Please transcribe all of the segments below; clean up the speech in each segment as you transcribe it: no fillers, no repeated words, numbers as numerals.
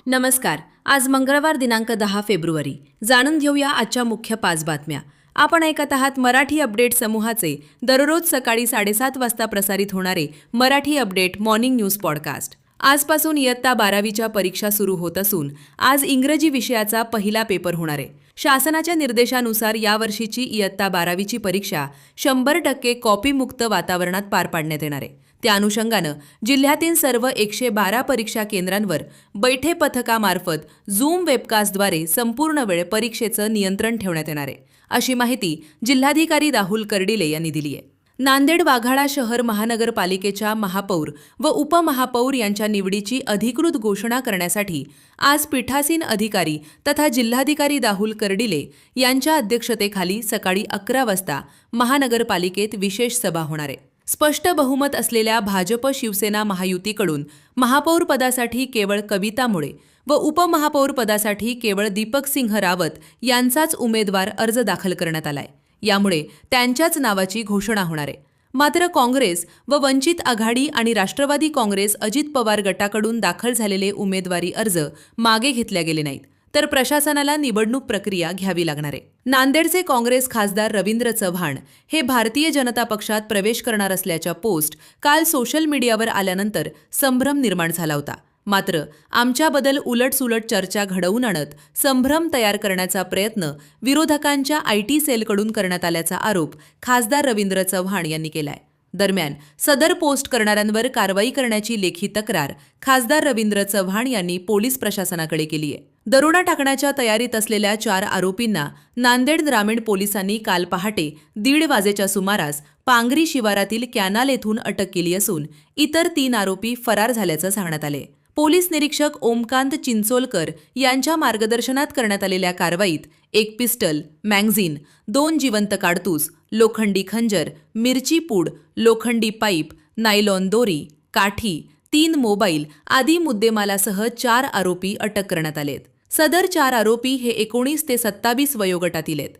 नमस्कार. आज मंगळवार दिनांक 10 फेब्रुवारी. जाणून घेऊया आजच्या मुख्य 5 बातम्या. आपण ऐकत आहात मराठी अपडेट समूहाचे दररोज सकाळी 7:30 वाजता प्रसारित होणारे Marathi update morning news podcast. आजपासून इयत्ता 12वीच्या परीक्षा सुरू होत असून आज इंग्रजी विषयाचा पहिला पेपर होणार आहे. शासनाच्या निर्देशानुसार यावर्षीची इयत्ता 12वीची परीक्षा 100% कॉपीमुक्त वातावरणात पार पाडण्यात येणार आहे. त्या अनुषंगानं जिल्ह्यातील सर्व 112 परीक्षा केंद्रांवर बैठे पथकामार्फत झूम वेबकास्टद्वारे संपूर्ण वेळ परीक्षेचं नियंत्रण ठेवण्यात येणार आहे, अशी माहिती जिल्हाधिकारी राहुल कर्डिले यांनी दिली आहे. नांदेड वाघाळा शहर महानगरपालिकेच्या महापौर व उपमहापौर यांच्या निवडीची अधिकृत घोषणा करण्यासाठी आज पीठासीन अधिकारी तथा जिल्हाधिकारी राहुल कर्डिले यांच्या अध्यक्षतेखाली सकाळी 11 वाजता महानगरपालिकेत विशेष सभा होणार आहे. स्पष्ट बहुमत असलेल्या भाजप शिवसेना महायुतीकडून महापौर पदासाठी केवळ कविता मुळे व उपमहापौर पदासाठी केवळ दीपक सिंह रावत यांचाच उमेदवार अर्ज दाखल करण्यात आलाय. यामुळे त्यांच्याच नावाची घोषणा होणार आहे. मात्र काँग्रेस व वंचित आघाडी आणि राष्ट्रवादी काँग्रेस अजित पवार गटाकडून दाखल झालेले उमेदवारी अर्ज मागे घेतले गेले नाहीत, तर प्रशासनाला निवडणूक प्रक्रिया घ्यावी लागणार आहे. नांदेडचे काँग्रेस खासदार रवींद्र चव्हाण हे भारतीय जनता पक्षात प्रवेश करणार असल्याच्या पोस्ट काल सोशल मीडियावर आल्यानंतर संभ्रम निर्माण झाला होता. मात्र आमच्याबद्दल उलटसुलट चर्चा घडवून आणत संभ्रम तयार करण्याचा प्रयत्न विरोधकांच्या IT सेलकडून करण्यात आल्याचा आरोप खासदार रवींद्र चव्हाण यांनी केलाय. दरम्यान सदर पोस्ट करणाऱ्यांवर कारवाई करण्याची लेखी तक्रार खासदार रवींद्र चव्हाण यांनी पोलीस प्रशासनाकडे केली आहे. दरोडा टाकण्याच्या तयारीत असलेल्या 4 आरोपींना नांदेड ग्रामीण पोलिसांनी काल पहाटे 1:30 वाजेच्या सुमारास पांगरी शिवारातील कॅनाल येथून अटक केली असून इतर 3 आरोपी फरार झाल्याचं सांगण्यात आले. पोलीस निरीक्षक ओमकांत चिंचोलकर यांच्या मार्गदर्शनात करण्यात आलेल्या कारवाईत 1 पिस्टल, मॅगझिन, 2 जिवंत काडतूस, लोखंडी खंजर, मिरची पूड, लोखंडी पाईप, नायलॉन दोरी, काठी, 3 मोबाईल आदी मुद्देमालासह 4 आरोपी अटक करण्यात आलेत. सदर 4 आरोपी हे 19 ते 27 वयोगटातील आहेत.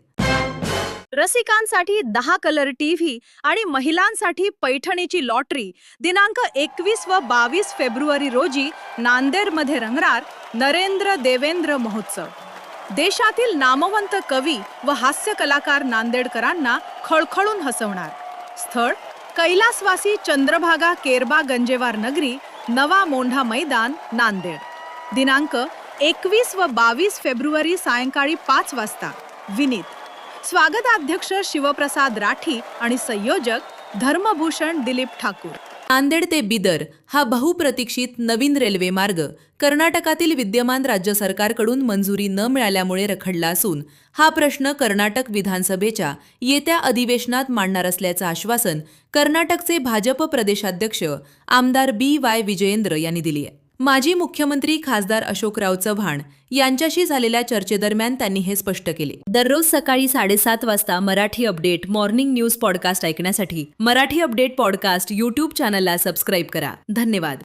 रसिकांसाठी 10 कलर टीव्ही आणि महिलांसाठी पैठणीची लॉटरी दिनांक 21 व 22 फेब्रुवारी रोजी नांदेडमध्ये रंगणार नरेंद्र देवेंद्र महोत्सव. देशातील नामवंत कवी व हास्य कलाकार नांदेडकरांना खळखळून हसवणार. स्थळ कैलासवासी चंद्रभागा केरबा गंजेवार नगरी, नवा मोंढा मैदान, नांदेड. दिनांक 21 व 22 फेब्रुवारी सायंकाळी 5 वाजता. विनीत स्वागताध्यक्ष शिवप्रसाद राठी आणि संयोजक धर्मभूषण दिलीप ठाकूर. नांदेड ते बिदर हा बहुप्रतीक्षित नवीन रेल्वे मार्ग कर्नाटकातील विद्यमान राज्य सरकारकडून मंजुरी न मिळाल्यामुळे रखडला असून हा प्रश्न कर्नाटक विधानसभेच्या येत्या अधिवेशनात मांडणार असल्याचं आश्वासन कर्नाटकचे भाजप प्रदेशाध्यक्ष आमदार BY विजयेंद्र यांनी दिली आहे. माजी मुख्यमंत्री खासदार अशोकराव चव्हाण यांच्याशी झालेल्या चर्चेदरम्यान त्यांनी हे स्पष्ट केले. दररोज सकाळी 7:30 वाजता Marathi update morning news podcast ऐकण्यासाठी मराठी अपडेट पॉडकास्ट YouTube चॅनलला सबस्क्राईब करा. धन्यवाद.